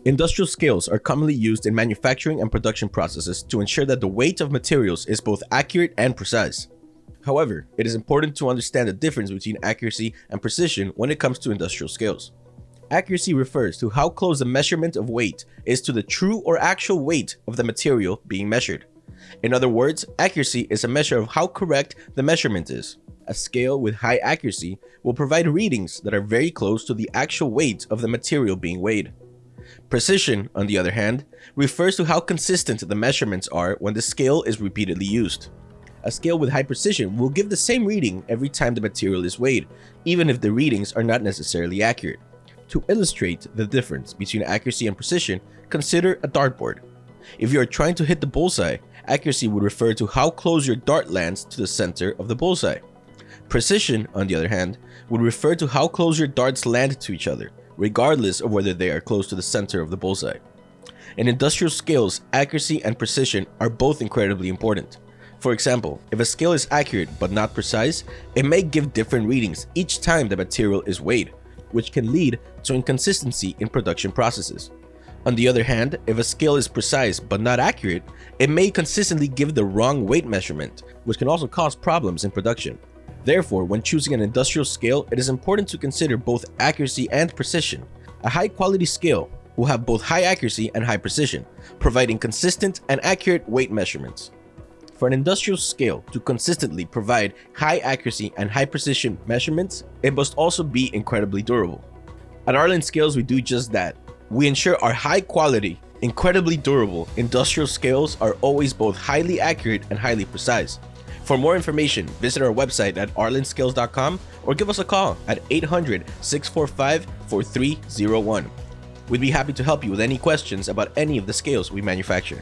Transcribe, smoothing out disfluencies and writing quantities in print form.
Industrial scales are commonly used in manufacturing and production processes to ensure that the weight of materials is both accurate and precise. However, it is important to understand the difference between accuracy and precision when it comes to industrial scales. Accuracy refers to how close the measurement of weight is to the true or actual weight of the material being measured. In other words, accuracy is a measure of how correct the measurement is. A scale with high accuracy will provide readings that are very close to the actual weight of the material being weighed. Precision, on the other hand, refers to how consistent the measurements are when the scale is repeatedly used. A scale with high precision will give the same reading every time the material is weighed, even if the readings are not necessarily accurate. To illustrate the difference between accuracy and precision, consider a dartboard. If you are trying to hit the bullseye, accuracy would refer to how close your dart lands to the center of the bullseye. Precision, on the other hand, would refer to how close your darts land to each other, regardless of whether they are close to the center of the bullseye. In industrial scales, accuracy and precision are both incredibly important. For example, if a scale is accurate but not precise, it may give different readings each time the material is weighed, which can lead to inconsistency in production processes. On the other hand, if a scale is precise but not accurate, it may consistently give the wrong weight measurement, which can also cause problems in production. Therefore, when choosing an industrial scale, it is important to consider both accuracy and precision. A high-quality scale will have both high accuracy and high precision, providing consistent and accurate weight measurements. For an industrial scale to consistently provide high accuracy and high precision measurements, it must also be incredibly durable. At Arlyn Scales, we do just that. We ensure our high-quality, incredibly durable industrial scales are always both highly accurate and highly precise. For more information, visit our website at arlynscales.com or give us a call at 800-645-4301. We'd be happy to help you with any questions about any of the scales we manufacture.